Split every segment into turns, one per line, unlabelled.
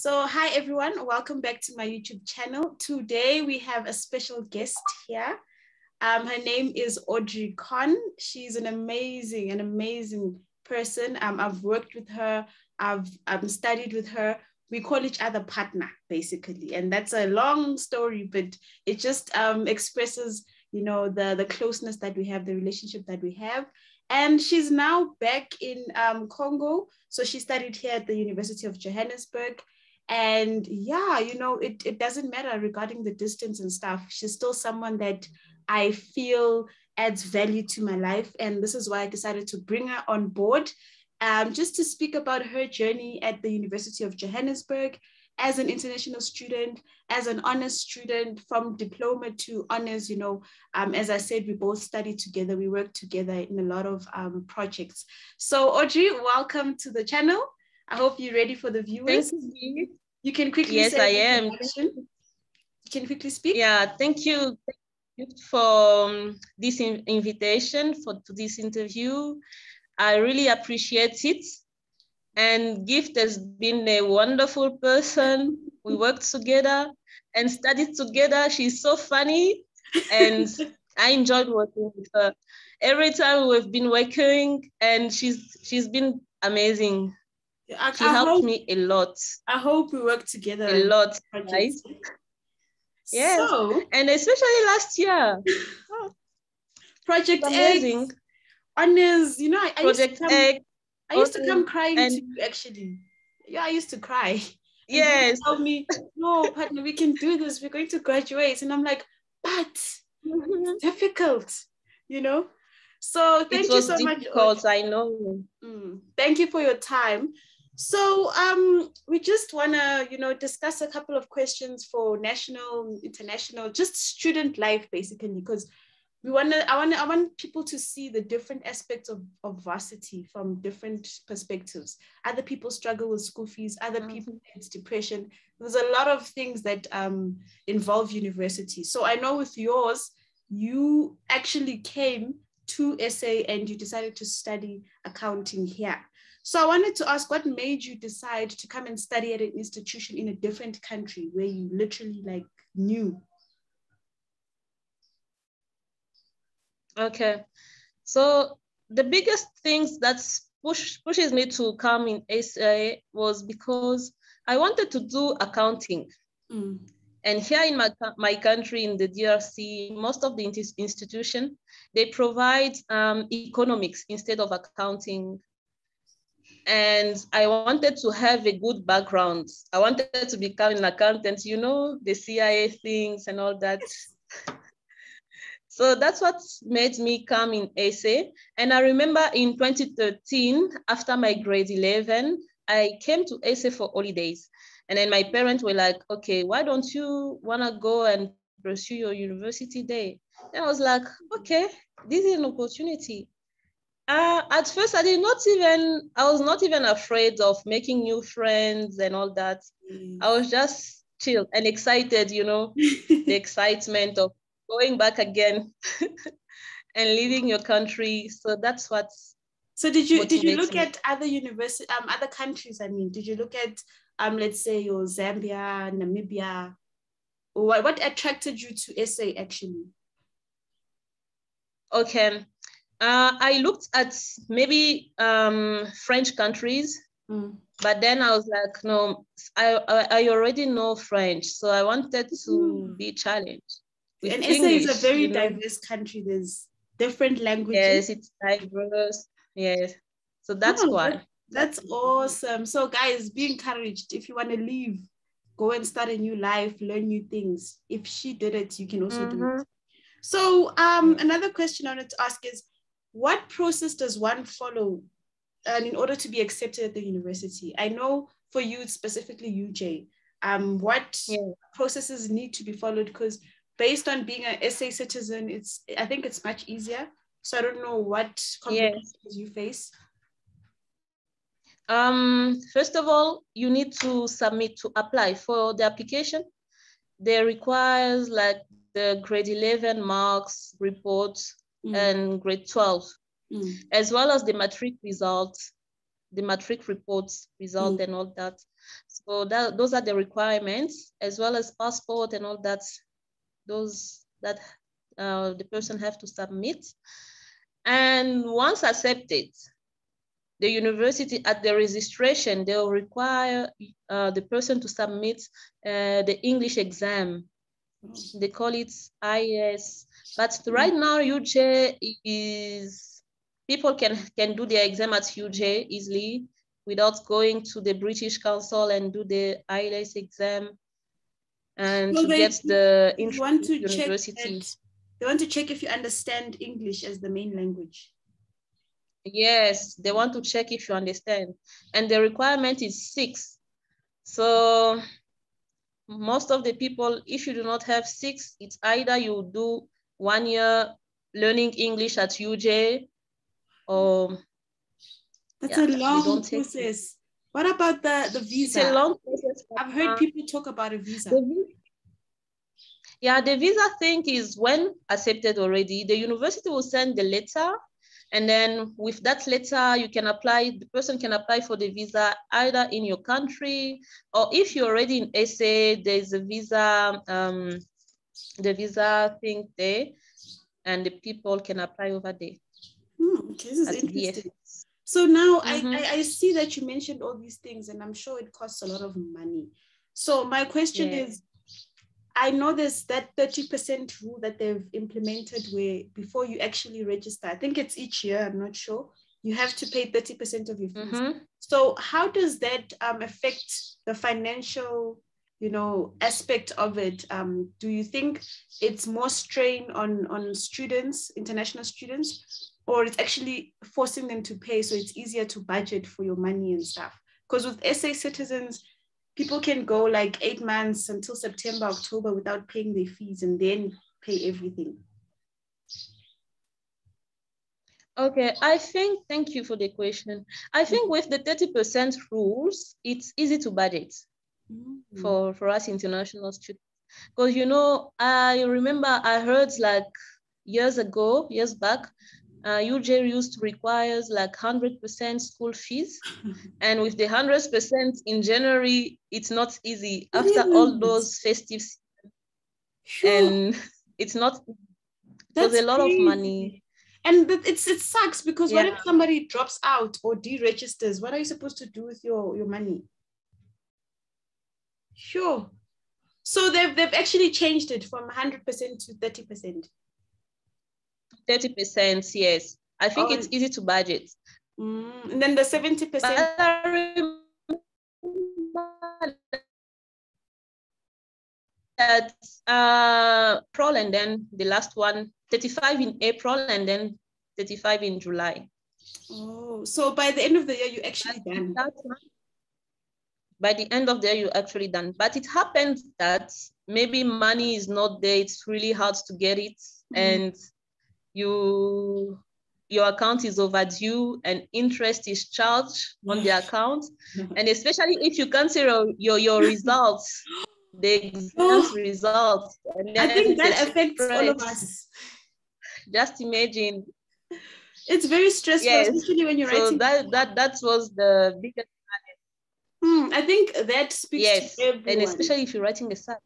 So hi everyone, welcome back to my YouTube channel. Today we have a special guest here. Her name is Audrey Khan. She's an amazing person. I've worked with her, I've studied with her. We call each other partner, basically. And that's a long story, but it just expresses, the closeness that we have, the relationship that we have. And she's now back in Congo. So she studied here at the University of Johannesburg. And yeah, it doesn't matter regarding the distance and stuff. She's still someone that I feel adds value to my life. And this is why I decided to bring her on board, just to speak about her journey at the University of Johannesburg as an international student, as an honors student, from diploma to honors. As I said, we both studied together, we worked together in a lot of projects. So Audrey, welcome to the channel. I hope you're ready for the viewers.
Thank you.
You can quickly
yes,
say
I am.
You can quickly speak.
Yeah, thank you for this invitation to this interview. I really appreciate it. And Gift has been a wonderful person. We worked together and studied together. She's so funny, and I enjoyed working with her. Every time we've been working, and she's been amazing. She helped me a lot.
I hope we work together
a lot, right? Yes,
so,
and especially last year.
Project X, honors,
Project X.
I used to come crying to you, actually. Yeah, I used to cry.
Yes.
You told me, no, partner, we can do this. We're going to graduate. And I'm like, but it's difficult, So thank you so much.
I know.
Thank you for your time. So we just want to, discuss a couple of questions for national, international, just student life, basically, because I want people to see the different aspects of varsity from different perspectives. Other people struggle with school fees, other people it's depression. There's a lot of things that involve university. So I know with yours, you actually came to SA and you decided to study accounting here. So I wanted to ask, what made you decide to come and study at an institution in a different country where you literally knew?
Okay, so the biggest things that pushes me to come in SA was because I wanted to do accounting. And here in my country, in the DRC, most of the institutions, they provide economics instead of accounting. And I wanted to have a good background. I wanted to become an accountant, the CIA things and all that. So that's what made me come in SA. And I remember in 2013, after my grade 11, I came to SA for holidays. And then my parents were like, okay, why don't you want to go and pursue your university there? And I was like, okay, this is an opportunity. At first, I was not even afraid of making new friends and all that. I was just chill and excited, the excitement of going back again and leaving your country. So that's what.
So did you look at other universities, other countries? I mean, did you look at let's say your Zambia, Namibia, or what attracted you to SA actually?
Okay. I looked at maybe French countries, but then I was like, no, I already know French, so I wanted to be challenged.
And SA is a very diverse country. There's different languages.
Yes, it's diverse. Yes, so that's why.
That's awesome. So guys, be encouraged. If you want to leave, go and start a new life, learn new things. If she did it, you can also do it. So another question I wanted to ask is, what process does one follow in order to be accepted at the university? I know for you, specifically UJ, what processes need to be followed? Because based on being an SA citizen, I think it's much easier. So I don't know what complications you face.
First of all, you need to apply for the application. They requires the grade 11 marks reports and grade 12, as well as the matric results, the matric reports result and all that. So those are the requirements, as well as passport and all that. Those that the person have to submit. And once accepted, the university at the registration, they'll require the person to submit the English exam. They call it IES. But right now, UJ is, people can do their exam at UJ easily without going to the British Council and do the IELTS exam and to get the
entry to university. They want to check if you understand English as the main language.
Yes, they want to check if you understand. And the requirement is 6. So most of the people, if you do not have 6, it's either you do 1 year learning English at UJ, or
that's a long process. What about the visa?
It's a long process.
I've heard people talk about a visa.
The visa thing is, when accepted already, the university will send the letter, and then with that letter, you can apply, the person can apply for the visa either in your country, or if you're already in SA, there's a visa, the visa thing there, and the people can apply over there.
Okay, this is interesting. So now I see that you mentioned all these things, and I'm sure it costs a lot of money. So my question is, I know there's that 30% rule that they've implemented where before you actually register, I think it's each year, I'm not sure, you have to pay 30% of your fees. So how does that affect the financial, aspect of it? Do you think it's more strain on students, international students, or it's actually forcing them to pay so it's easier to budget for your money and stuff? Because with SA citizens, people can go like 8 months until September, October without paying their fees and then pay everything.
Okay, thank you for the question. I think with the 30% rules, it's easy to budget for us international students. Because, I remember I heard like years back, UJ used to require like 100% school fees. And with the 100% in January, it's not easy after all those festive seasons. And it's not, it was a lot of money.
And it sucks because what if somebody drops out or deregisters? What are you supposed to do with your money? Sure. So they've actually changed it from 100% to 30%.
30%, yes. I think it's easy to budget.
And then the 70%.
That April, and then the last one, 35 in April, and then 35 in July.
Oh, so by the end of the year, you're actually done.
By the end of the year, you're actually done. But it happens that maybe money is not there. It's really hard to get it. And your account is overdue and interest is charged on the account. And especially if you consider your results, the exam results. And
I think that affects all of us.
Just imagine.
It's very stressful, especially when you're writing.
So that was the biggest
challenge. I think that speaks to everyone.
And especially if you're writing a sub.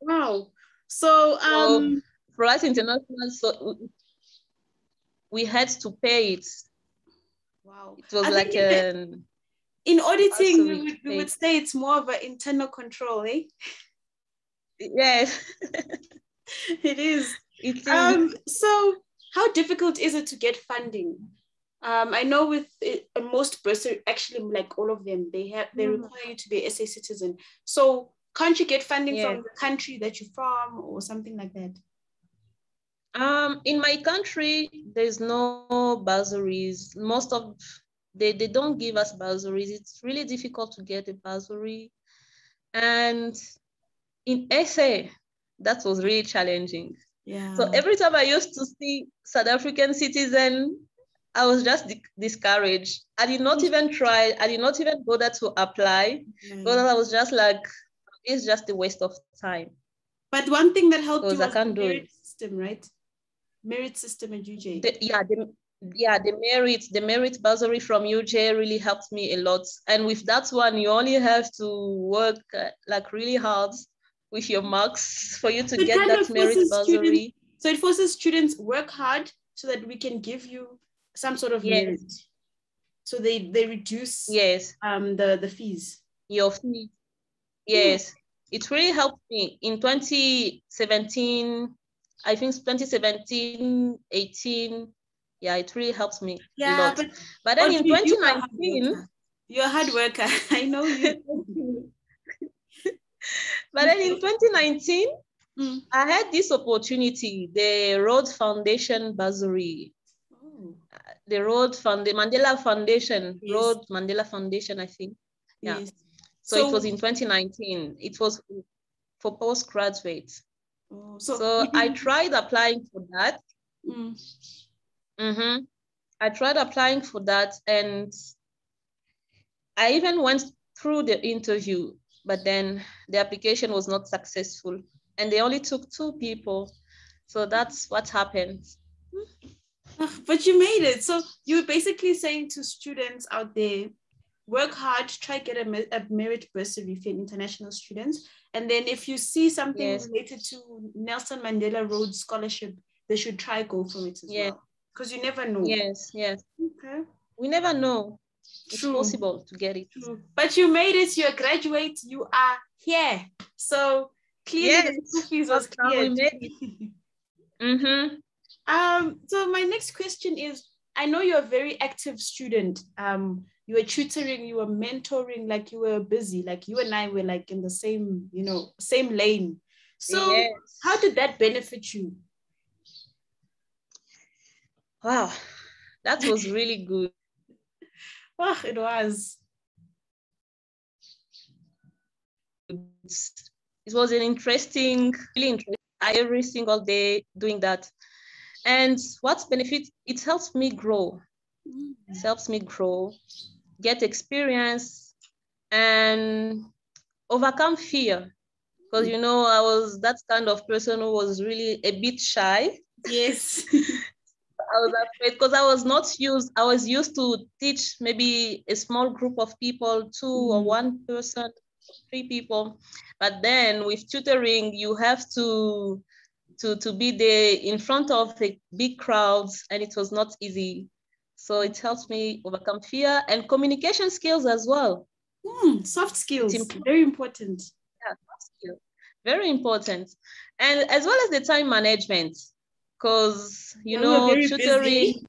Wow. So
for us international, so we had to pay it.
Wow.
It was like
in auditing, we would say it's more of an internal control, eh?
Yes.
It is. So how difficult is it to get funding? I know with most bursary, actually like all of them, they require you to be an SA citizen. So can't you get funding from the country that you're from or something like that?
In my country, there's no bursaries. Most of they don't give us bursaries. It's really difficult to get a bursary. And in SA, that was really challenging.
Yeah.
So every time I used to see South African citizen, I was just discouraged. I did not even try. I did not even bother to apply because I was just like, it's just a waste of time.
But one thing that helped you was the merit system, right? Merit system at UJ.
Yeah, the merit bursary from UJ really helped me a lot. And with that one, you only have to work like really hard with your marks for you to get that merit bursary.
So it forces students work hard so that we can give you some sort of merit. So they reduce the fees.
Your fee. Yes. It really helped me in 2017, I think 2017, 18. Yeah, it really helps me a lot. But then in 2019,
you're a hard worker. I know you.
But then in 2019, I had this opportunity, the Rhodes Foundation bursary. The Mandela Foundation, Rhodes Mandela Foundation, I think. Yeah.
Yes.
So it was in 2019. It was for postgraduates. So I tried applying for that. I tried applying for that, and I even went through the interview, but then the application was not successful, and they only took 2 people. So that's what happened.
But you made it. So you're basically saying to students out there, work hard, try to get a merit bursary for international students. And then if you see something related to Nelson Mandela Rhodes Scholarship, they should try go for it as well. Because you never know.
Yes.
Okay.
We never know. It's possible to get it.
True. But you made it, you're a graduate, you are here. So clearly the school fees was cleared.
We made it.
So my next question is, I know you're a very active student. You were tutoring, you were mentoring, like you were busy, like you and I were like in the same, same lane. So how did that benefit you?
Wow, that was really good.
Oh, it was.
It was an really interesting, every single day doing that. And what's benefit, it helps me grow. It helps me grow, get experience, and overcome fear. Because, I was that kind of person who was really a bit shy.
Yes.
I was afraid because I was used to teach maybe a small group of people, 2 or 1 person, 3 people. But then with tutoring, you have to be there in front of the big crowds, and it was not easy. So it helps me overcome fear and communication skills as well.
Soft skills, very important.
Yeah, soft skills, very important. And as well as the time management, because, tutoring,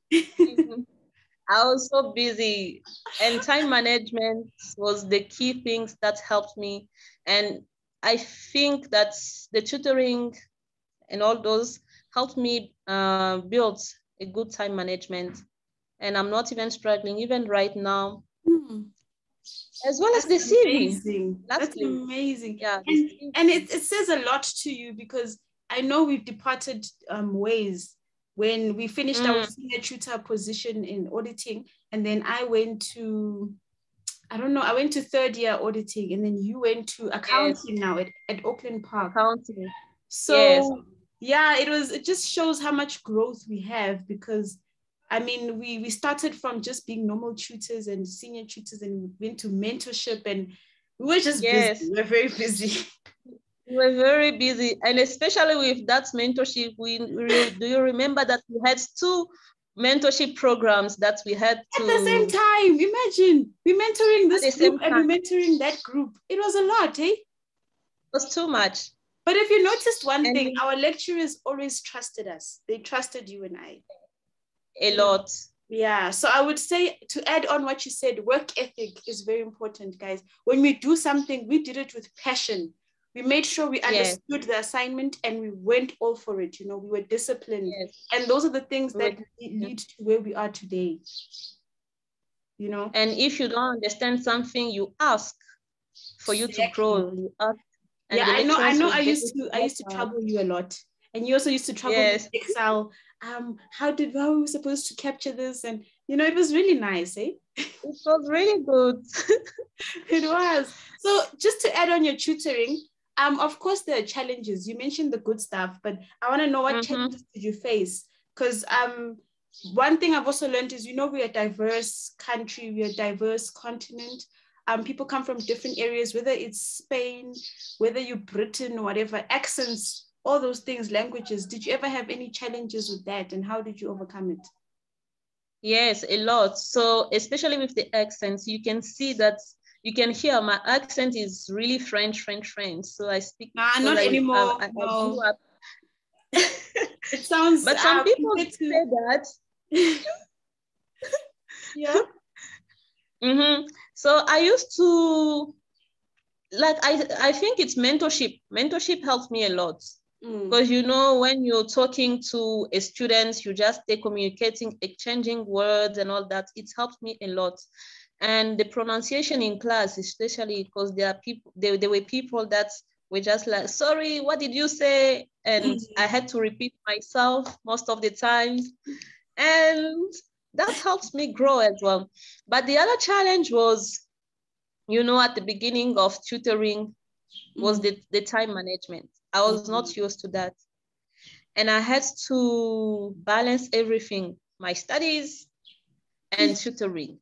I was so busy, and time management was the key things that helped me. And I think that the tutoring and all those helped me build a good time management. And I'm not even struggling, even right now. As well as the CV.
Amazing. That's amazing. Yeah. And it says a lot to you, because I know we've departed ways when we finished our senior tutor position in auditing, and then I went to 3rd year auditing, and then you went to accounting now at Auckland Park.
Accounting.
So it just shows how much growth we have, because I mean, we started from just being normal tutors and senior tutors, and we went to mentorship, and we were just busy. We were very busy.
We were very busy, and especially with that mentorship, do you remember that we had 2 mentorship programs that we had to...
At the same time, imagine, we're mentoring this group and we're mentoring that group. It was a lot, eh? It
was too much.
But if you noticed one thing, our lecturers always trusted us. They trusted you and I.
A lot.
Yeah, so I would say, to add on what you said, work ethic is very important, guys. When we do something, we did it with passion. We made sure we understood the assignment, and we went all for it. We were disciplined. And those are the things that lead to where we are today.
And if you don't understand something, you ask for you to grow. You ask.
I know. I used to trouble you a lot. And you also used to trouble with Excel. How were we supposed to capture this? And, it was really nice, eh?
It was really good.
It was. So just to add on your tutoring, of course, there are challenges. You mentioned the good stuff, but I want to know what challenges did you face? Because one thing I've also learned is, we're a diverse country, we're a diverse continent. People come from different areas, whether it's Spain, whether you're Britain, whatever, accents, all those things, languages. Did you ever have any challenges with that, and how did you overcome it?
Yes, a lot. So especially with the accents, you can see that, you can hear my accent is really French. So I speak.
Not anymore. No. It sounds.
But some people say that.
Yeah.
Mm-hmm. So I used to, like, I think it's mentorship. Mentorship helps me a lot. Because, when you're talking to a student, you just stay communicating, exchanging words and all that. It helps me a lot. And the pronunciation in class, especially because there are people, there were people that were just like, sorry, what did you say? And I had to repeat myself most of the time. And that helps me grow as well. But the other challenge was, at the beginning of tutoring, was the time management. I was not used to that. And I had to balance everything, my studies and tutoring.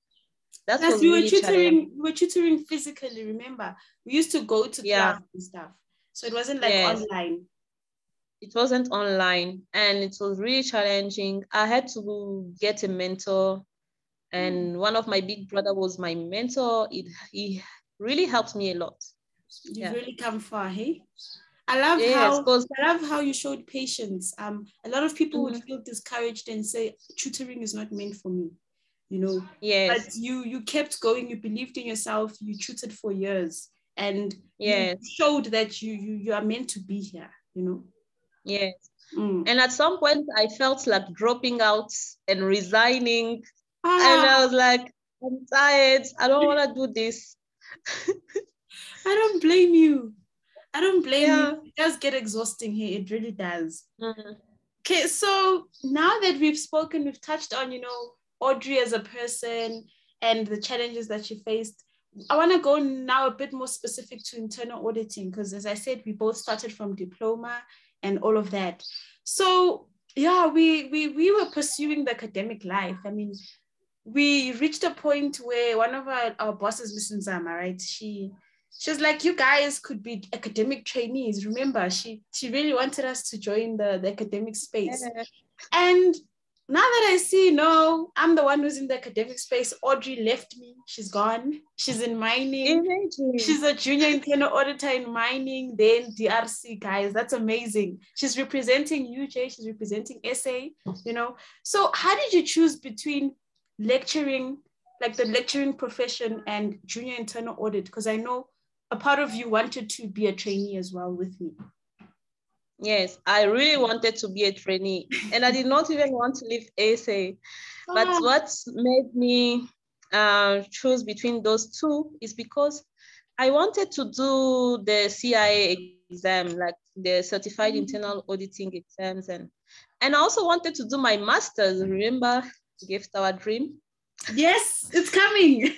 That was really challenging.
We were tutoring physically, remember? We used to go to class and stuff. So it wasn't like online.
It wasn't online, and it was really challenging. I had to get a mentor, and one of my big brother was my mentor. He really helped me a lot.
You've really come far, hey? I love how you showed patience. A lot of people would feel discouraged and say, tutoring is not meant for me,
Yes.
But you kept going, you believed in yourself, you tutored for years, and you showed that you are meant to be here,
Yes. And at some point I felt like dropping out and resigning. And I was like, I'm tired. I don't want to do this.
I don't blame you. You. It does get exhausting here. It really does. Okay, so now that we've spoken, we've touched on, Audrey as a person and the challenges that she faced. I want to go now a bit more specific to internal auditing, because as I said, we both started from diploma and all of that. So yeah, we were pursuing the academic life. I mean, we reached a point where one of our bosses, Miss Nzama, right? She was like, you guys could be academic trainees. Remember, she really wanted us to join the academic space. And now that I see, no, I'm the one who's in the academic space. Audrey left me. She's gone. She's in mining.
Amazing.
She's a junior internal auditor in mining, then DRC, guys. That's amazing. She's representing UJ. She's representing SA, So how did you choose between lecturing, like the lecturing profession, and junior internal audit? Because I know a part of you wanted to be a trainee as well with me.
Yes, I really wanted to be a trainee, and I did not even want to leave SA. But what made me choose between those two is because I wanted to do the CIA exam, like the Certified Internal Auditing exams, and I also wanted to do my master's. Remember, Gift Our Dream?
Yes, it's coming.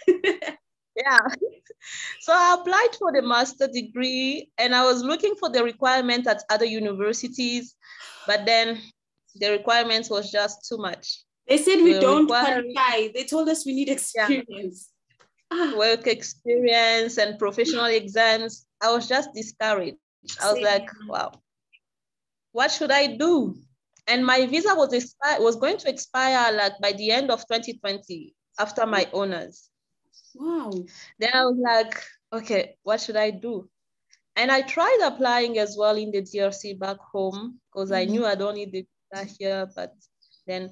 Yeah. So I applied for the master degree, and I was looking for the requirement at other universities, but then the requirements was just too much.
They said we don't qualify. They told us we need experience.
Work experience and professional exams. I was just discouraged. I was like, wow, what should I do? And my visa was going to expire like by the end of 2020 after my honors.
Wow.
Then I was like, okay, what should I do? And I tried applying as well in the DRC back home, because I knew I don't need the visa here, but then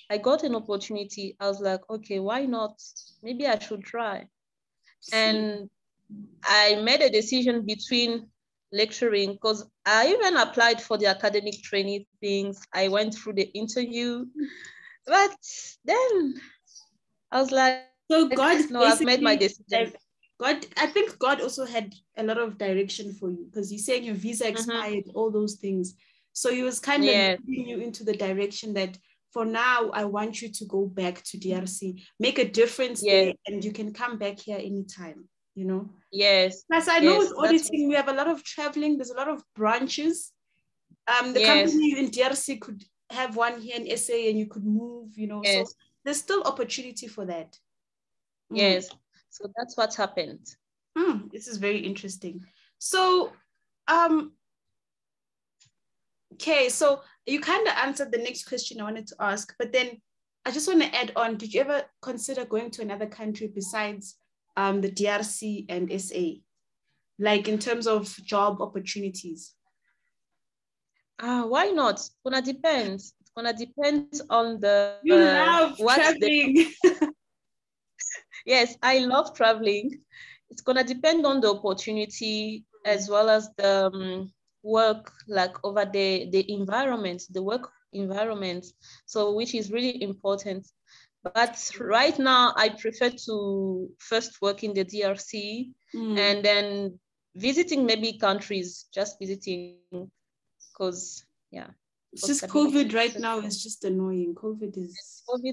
I got an opportunity. I was like, okay, why not? Maybe I should try. And I made a decision between lecturing, because I even applied for the academic training things. I went through the interview, but then I was like,
so God,
no, I've made my decision.
I think God also had a lot of direction for you, because you're saying your visa expired, all those things. So he was kind of leading you into the direction that for now, I want you to go back to DRC, make a difference there, and you can come back here anytime,
Yes.
Plus, I know with auditing, we have a lot of traveling. There's a lot of branches. The company in DRC could have one here in SA and you could move, you know,
yes.
so there's still opportunity for that.
Yes, so that's what happened.
This is very interesting. So, okay, so you kind of answered the next question I wanted to ask, but then I just want to add on, did you ever consider going to another country besides the DRC and SA? Like in terms of job opportunities?
Why not? It's gonna depend. It's gonna depend on the
You love traveling.
Yes, I love traveling. It's gonna depend on the opportunity as well as the work, like over the environment, the work environment. So which is really important. But right now, I prefer to first work in the DRC and then visiting maybe countries, just visiting, because yeah.
It's just COVID right now is just annoying. COVID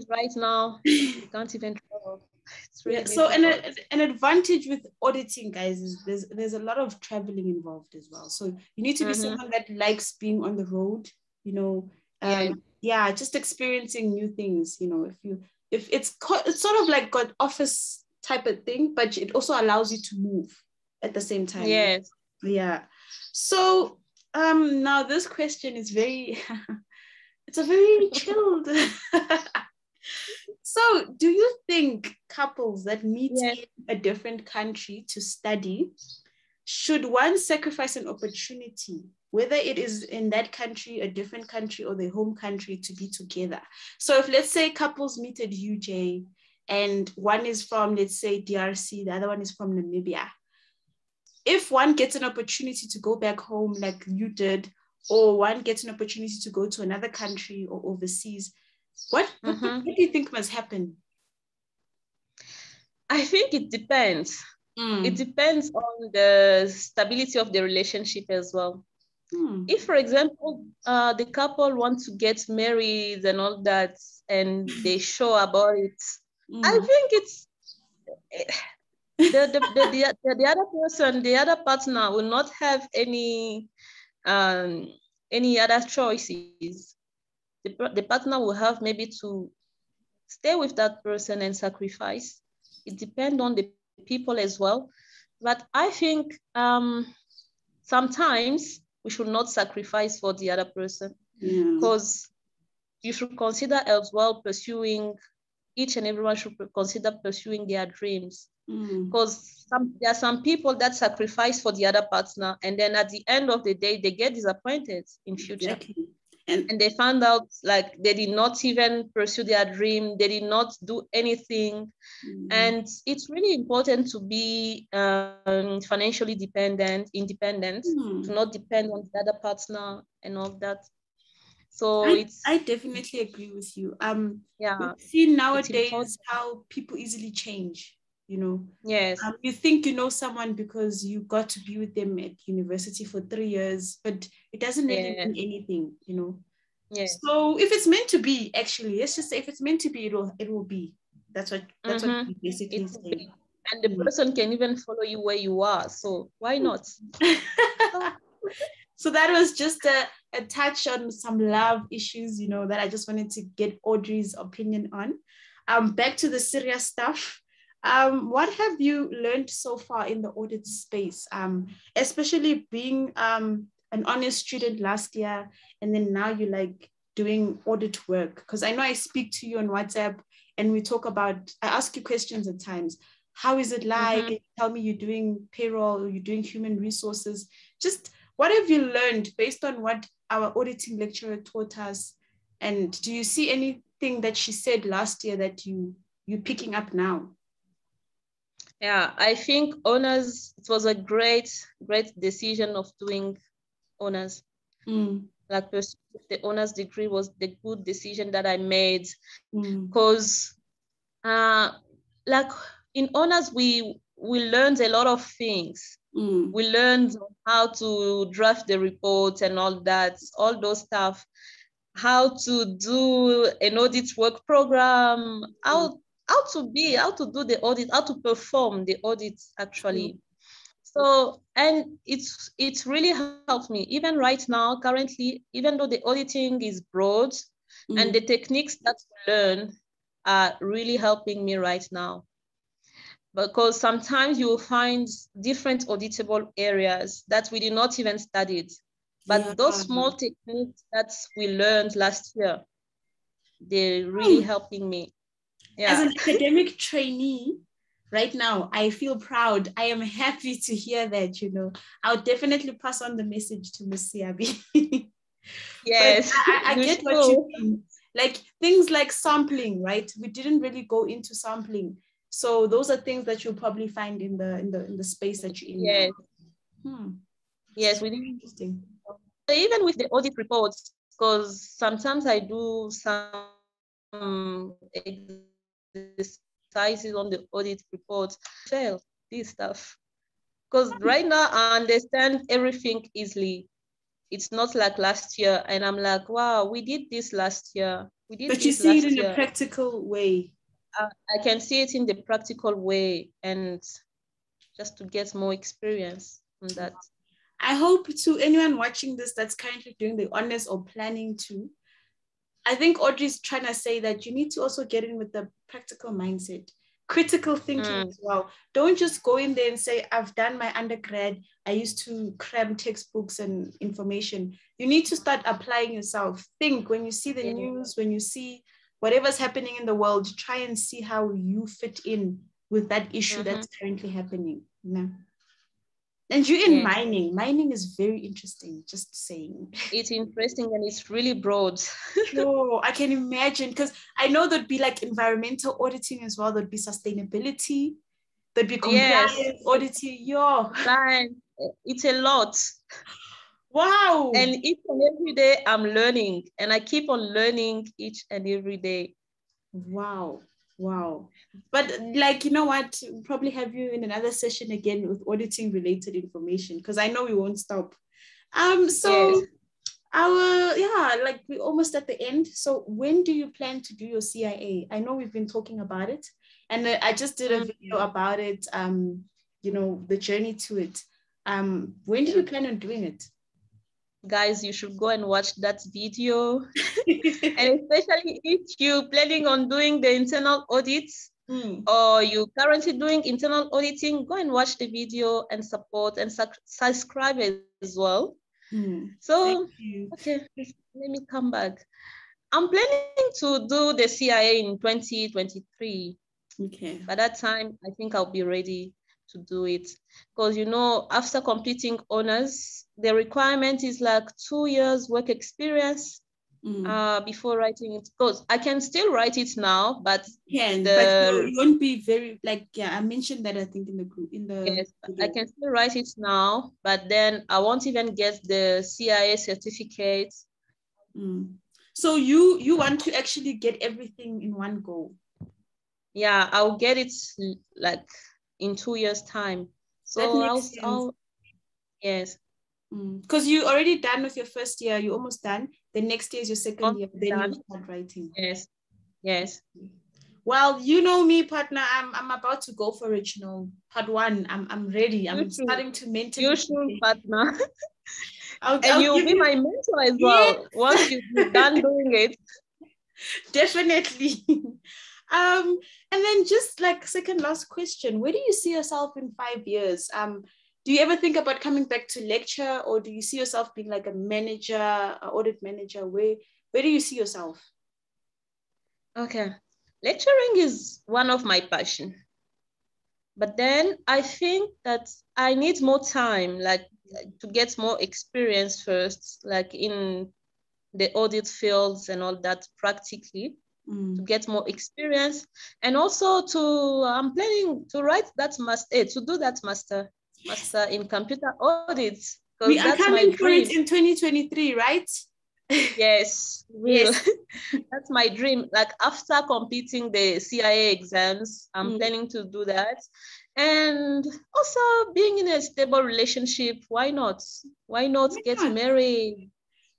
right now, you can't even travel. It's really
so an advantage with auditing, guys, is there's a lot of traveling involved as well. So you need to be someone that likes being on the road, you know, just experiencing new things, you know. If it's sort of like got office type of thing, but it also allows you to move at the same time.
Yes.
Yeah. So now this question is very it's a very chilled. So do you think couples that meet in a different country to study, should one sacrifice an opportunity, whether it is in that country, a different country, or their home country, to be together? So if, let's say, couples meet at UJ and one is from, let's say, DRC, the other one is from Namibia, if one gets an opportunity to go back home like you did, or one gets an opportunity to go to another country or overseas, what do you think must happen?
I think it depends. It depends on the stability of the relationship as well. If, for example, the couple want to get married and all that, and they show about it, I think it's the other person, the other partner will not have any other choices. The partner will have maybe to stay with that person and sacrifice. It depends on the people as well. But I think sometimes we should not sacrifice for the other person, because you should consider as well pursuing, each and everyone should consider pursuing their dreams. Because there are some people that sacrifice for the other partner, and then at the end of the day, they get disappointed in future.
Exactly.
And they found out like they did not even pursue their dream. They did not do anything. And it's really important to be financially independent, to not depend on the other partner and all that. So
I definitely agree with you.
Yeah,
we see nowadays how people easily change. You know,
yes.
You think you know someone because you got to be with them at university for 3 years, but it doesn't really mean anything, you know.
Yes.
So if it's meant to be, actually, let's just say if it's meant to be, it will be. That's what we basically say.
And the person can even follow you where you are. So why not?
So that was just a touch on some love issues, you know, that I just wanted to get Audrey's opinion on. Back to the serious stuff. What have you learned so far in the audit space, especially being an honors student last year, and then now you're like doing audit work? Because I know I speak to you on WhatsApp and we talk about, I ask you questions at times. How is it like? And you tell me you're doing payroll, or you're doing human resources. Just what have you learned based on what our auditing lecturer taught us? And do you see anything that she said last year that you're picking up now?
Yeah, I think honors, it was a great decision of doing honors. Like the honors degree was the good decision that I made, because like in honors, we learned a lot of things. We learned how to draft the reports and all that, all those stuff, how to do an audit work program, how to do the audit, how to perform the audit actually. So, and it's really helped me. Even right now, currently, even though the auditing is broad and the techniques that we learn are really helping me right now. Because sometimes you will find different auditable areas that we did not even studied. But those small techniques that we learned last year, they're really helping me. Yeah.
As an academic trainee, right now, I feel proud. I am happy to hear that, you know. I'll definitely pass on the message to Ms. Siabi.
Yes.
I get what you mean. Like things like sampling, right? We didn't really go into sampling. So those are things that you'll probably find in the space that you're in.
Yes.
Now.
Yes, we didn't. Interesting. Even with the audit reports, because sometimes I do some exercises on the audit reports, fail this stuff. Because right now I understand everything easily. It's not like last year, and I'm like, wow, we did this last year.
But you see it in a practical way.
I can see it in the practical way, and just to get more experience on that.
I hope to anyone watching this that's currently doing the honors or planning to, I think Audrey's trying to say that you need to also get in with the practical mindset, critical thinking as well. Don't just go in there and say, I've done my undergrad. I used to cram textbooks and information. You need to start applying yourself. Think when you see the news, when you see whatever's happening in the world, try and see how you fit in with that issue that's currently happening. No. And you're in mining. Mining is very interesting, just saying.
It's interesting and it's really broad.
Oh, I can imagine, because I know there'd be like environmental auditing as well. There'd be sustainability. There'd be compliance auditing.
It's a lot.
Wow.
And each and every day I'm learning, and I keep on learning each and every day.
Wow. Wow. But like, you know what, we'll probably have you in another session again with auditing related information, because I know we won't stop. So like we're almost at the end. So when do you plan to do your CIA? I know we've been talking about it, and I just did a video about it, you know, the journey to it. When do you plan on doing it?
Guys, you should go and watch that video. And especially if you're planning on doing the internal audits or you're currently doing internal auditing, go and watch the video and support and subscribe as well. So, okay, let me come back. I'm planning to do the CIA in 2023.
Okay.
By that time, I think I'll be ready to do it. Because, you know, after completing honors, the requirement is like 2 years work experience before writing it. Because I can still write it now, but
you won't be very, like, I mentioned that I think in the group,
yes, I can still write it now, but then I won't even get the CIA certificate.
So you want to actually get everything in one go?
Yeah, I'll get it like in 2 years' time. So I'll yes.
Because you already done with your first year, you're almost done. The next year is your second year, then you start writing.
Yes, yes.
Well, you know me, partner. I'm about to go for it. You know, part one. I'm ready. I'm starting to mentally.
You should, partner. And you'll be my mentor as well once you're done doing it.
Definitely. And then just like second last question, where do you see yourself in 5 years? Do you ever think about coming back to lecture, or do you see yourself being like a manager, an audit manager? Where do you see yourself?
Okay. Lecturing is one of my passion. But then I think that I need more time, like to get more experience first, like in the audit fields and all that practically, to get more experience. And also I'm planning to write that to do that master in computer audits.
We are coming for it in 2023, right?
Yes, yes. That's my dream. Like after completing the CIA exams, I'm planning to do that. And also being in a stable relationship, why not? Why not get married?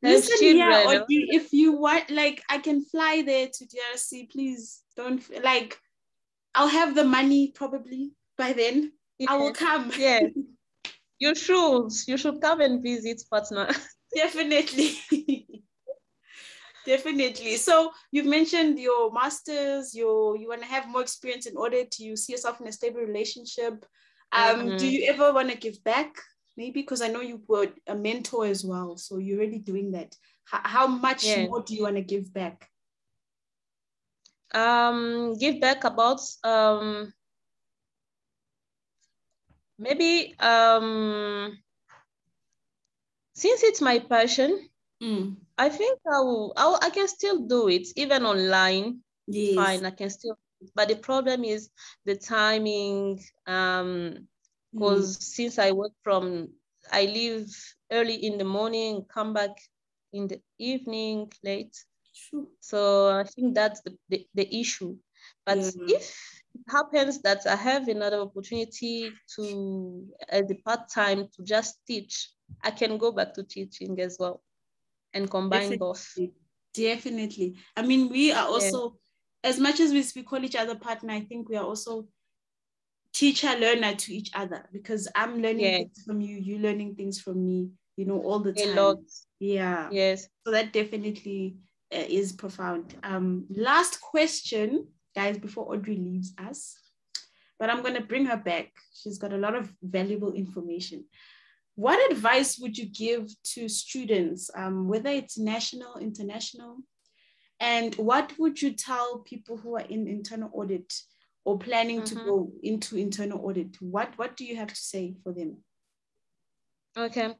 Listen here, Audrey, if you want, like, I can fly there to DRC, please don't, like, I'll have the money probably by then. I will come.
Yes. You should come and visit, partner.
Definitely. Definitely. So you've mentioned your masters, you want to have more experience in order to see yourself in a stable relationship. Do you ever want to give back? Maybe because I know you were a mentor as well. So you're already doing that. How much more do you want to give back?
Give back about maybe since it's my passion, I think I can still do it even online.
Yes.
Fine, I can still. But the problem is the timing. Because since I leave early in the morning, come back in the evening late.
True.
So I think that's the issue. But if it happens that I have another opportunity to, as a part-time, to just teach, I can go back to teaching as well and combine both.
Definitely. I mean, we are also, as much as we call each other partner, I think we are also teacher learner to each other, because I'm learning things from you, you learning things from me, all the time.
A lot.
Yeah.
Yes.
So that definitely is profound. Last question, guys, before Audrey leaves us, but I'm going to bring her back. She's got a lot of valuable information. What advice would you give to students, whether it's national, international, and what would you tell people who are in internal audit or planning to go into internal audit? What do you have to say for them?
Okay.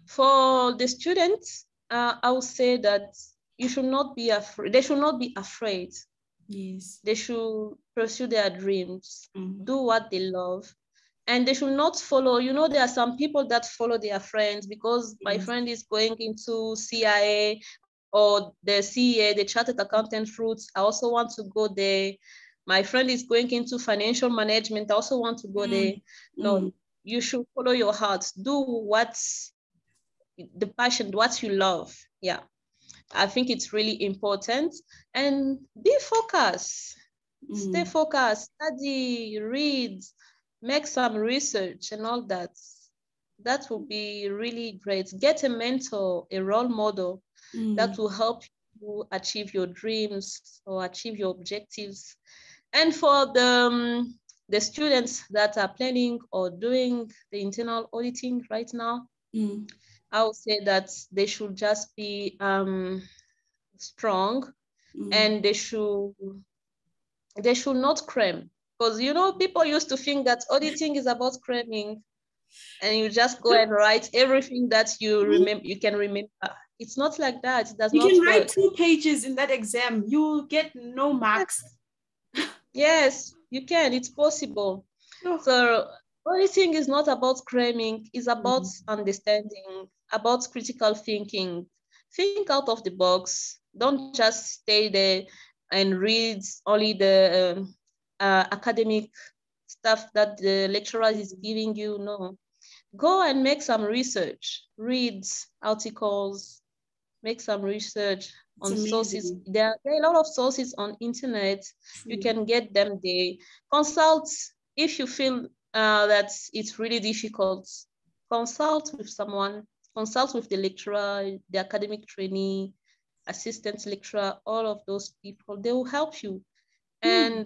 For the students, I would say that you should not be afraid. They should not be afraid.
Yes.
They should pursue their dreams, do what they love, and they should not follow. There are some people that follow their friends because my friend is going into CIA or the CA, the Chartered Accountant route. I also want to go there. My friend is going into financial management. I also want to go there. No, you should follow your heart. Do what's the passion, what you love. Yeah. I think it's really important. And be focused. Stay focused, study, read, make some research and all that. That will be really great. Get a mentor, a role model that will help you achieve your dreams or achieve your objectives. And for the students that are planning or doing the internal auditing right now, I would say that they should just be strong, and they should not cram, because people used to think that auditing is about cramming and you just go and write everything that you can remember. It's not like that. It does not work.
You can write 2 pages in that exam, you get no marks.
Yes, you can. It's possible. So auditing is not about cramming. It's about understanding, about critical thinking. Think out of the box. Don't just stay there and read only the academic stuff that the lecturer is giving you. No. Go and make some research. Read articles, make some research on sources. There are a lot of sources on internet. You can get them there. Consult if you feel that it's really difficult. Consult with someone. Consult with the lecturer, the academic trainee, assistant lecturer, all of those people. They will help you. And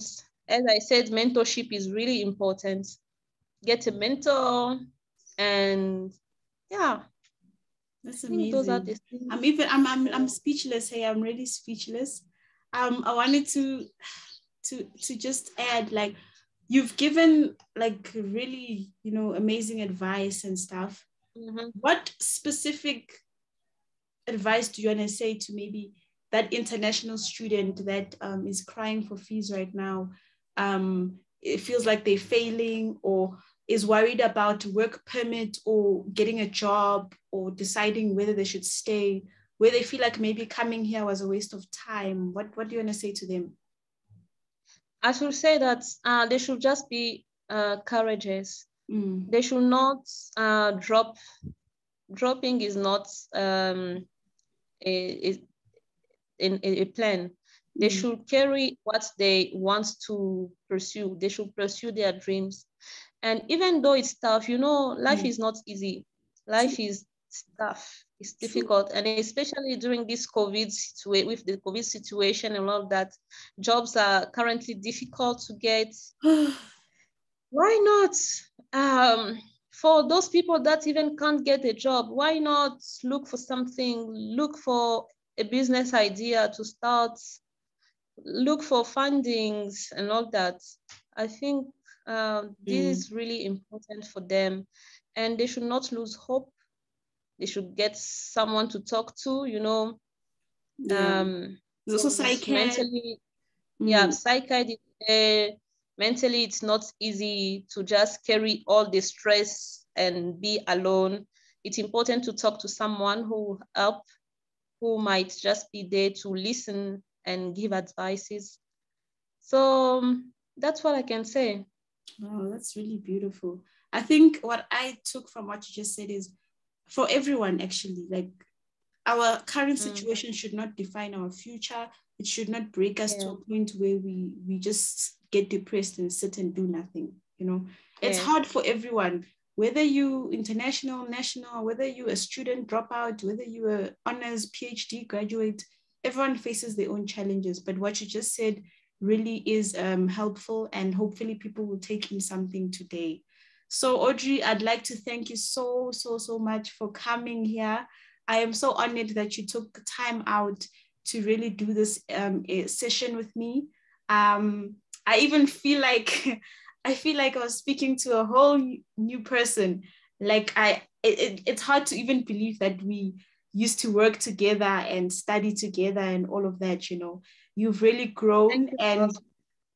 as I said, mentorship is really important. Get a mentor, and yeah.
That's amazing. Those are the things. I'm speechless. Hey, I'm really speechless. I wanted to just add, like, you've given like really, amazing advice and stuff. What specific advice do you want to say to maybe that international student that is crying for fees right now? It feels like they're failing, or is worried about work permit or getting a job or deciding whether they should stay, where they feel like maybe coming here was a waste of time. What do you want to say to them?
I should say that they should just be courageous. They should not drop. Dropping is not a plan. They should carry what they want to pursue. They should pursue their dreams. And even though it's tough, you know, life is not easy. Life is tough. It's difficult. And especially during this with the COVID situation and all of that, jobs are currently difficult to get. Why not? For those people that even can't get a job, why not look for something, look for a business idea to start, look for fundings and all that. I think this is really important for them, and they should not lose hope. They should get someone to talk to, you know.
Also
mentally, psychiatry. Mentally, it's not easy to just carry all the stress and be alone. It's important to talk to someone who help, who might just be there to listen and give advices. So that's what I can say.
Oh, that's really beautiful. I think what I took from what you just said is, for everyone, actually, like, our current situation should not define our future. It should not break us to a point where we just get depressed and sit and do nothing. You know, it's hard for everyone, whether you international, national, whether you a student dropout, whether you a honors PhD graduate, everyone faces their own challenges. But what you just said really is helpful, and hopefully people will take in something today. So Audrey, I'd like to thank you so much for coming here. I am so honored that you took time out to really do this session with me. I even feel like I was speaking to a whole new person. Like it's hard to even believe that we used to work together and study together and all of that. You know, you've really grown, and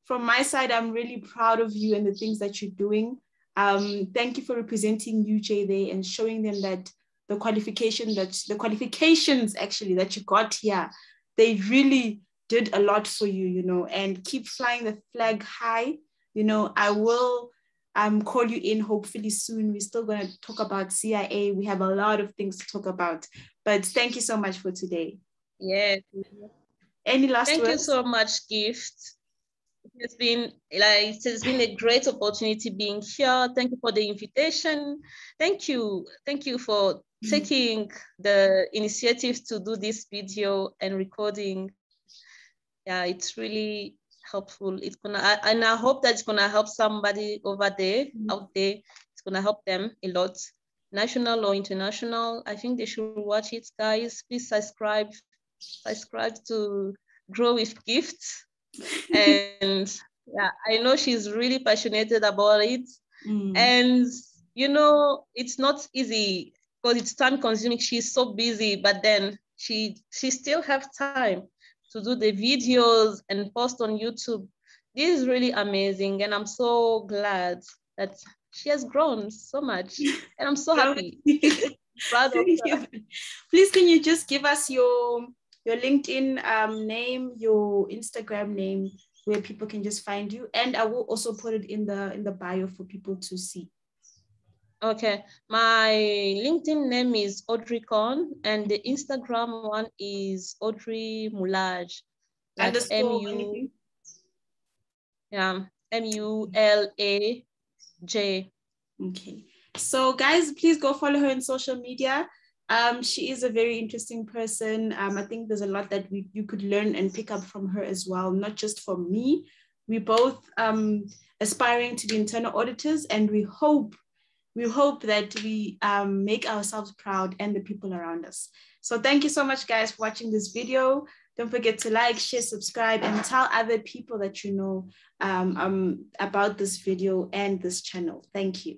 from my side, I'm really proud of you and the things that you're doing. Thank you for representing UJ there and showing them that the qualifications actually that you got here, they really did a lot for you, you know, and keep flying the flag high. You know, I will call you in hopefully soon. We're still going to talk about CIA. We have a lot of things to talk about, but thank you so much for today.
Yeah.
Any last words?
Thank you so much, Gift. It has been a great opportunity being here. Thank you for the invitation. Thank you for taking the initiative to do this video and recording. Yeah, it's really helpful. And I hope that it's gonna help somebody over there, out there. It's gonna help them a lot, national or international. I think they should watch it, guys. Please subscribe to Grow with Gifts. And yeah, I know she's really passionate about it. And you know, it's not easy because it's time consuming. She's so busy, but then she still have time to do the videos and post on YouTube. This is really amazing, and I'm so glad that she has grown so much, and I'm so happy. Proud of her.
Please, can you just give us your LinkedIn name, your Instagram name, where people can just find you? And I will also put it in the bio for people to see.
Okay, my LinkedIn name is Audrey Con, and the Instagram one is Audrey Mulaj. Like
_anything?
Yeah, MULAJ.
Okay, so guys, please go follow her on social media. She is a very interesting person. I think there's a lot that you could learn and pick up from her as well, not just from me. We both aspiring to be internal auditors, and we hope that we make ourselves proud and the people around us. So thank you so much, guys, for watching this video. Don't forget to like, share, subscribe, and tell other people that you know about this video and this channel. Thank you.